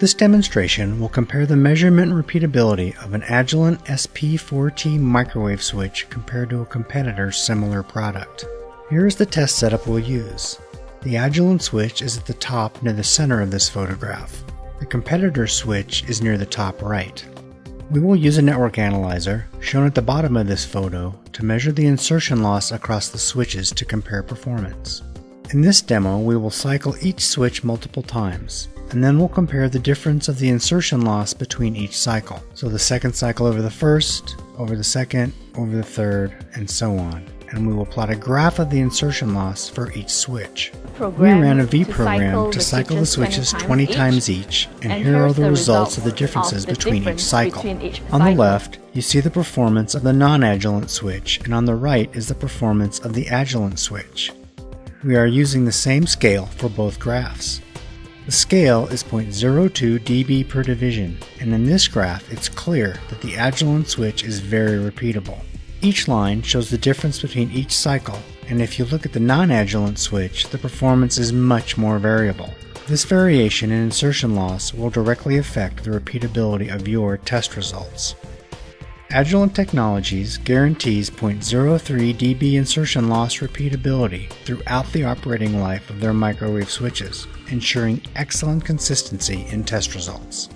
This demonstration will compare the measurement and repeatability of an Agilent SP4T microwave switch compared to a competitor's similar product. Here is the test setup we'll use. The Agilent switch is at the top near the center of this photograph. The competitor's switch is near the top right. We will use a network analyzer, shown at the bottom of this photo, to measure the insertion loss across the switches to compare performance. In this demo, we will cycle each switch multiple times, and then we'll compare the difference of the insertion loss between each cycle. So the second cycle over the first, over the second, over the third, and so on. And we will plot a graph of the insertion loss for each switch. We ran a V program to cycle the switches 20 times each, and here are the results of the differences between each cycle. On the left, you see the performance of the non-Agilent switch, and on the right is the performance of the Agilent switch. We are using the same scale for both graphs. The scale is 0.02 dB per division, and in this graph it's clear that the Agilent switch is very repeatable. Each line shows the difference between each cycle, and if you look at the non-Agilent switch, the performance is much more variable. This variation in insertion loss will directly affect the repeatability of your test results. Agilent Technologies guarantees 0.03 dB insertion loss repeatability throughout the operating life of their microwave switches, ensuring excellent consistency in test results.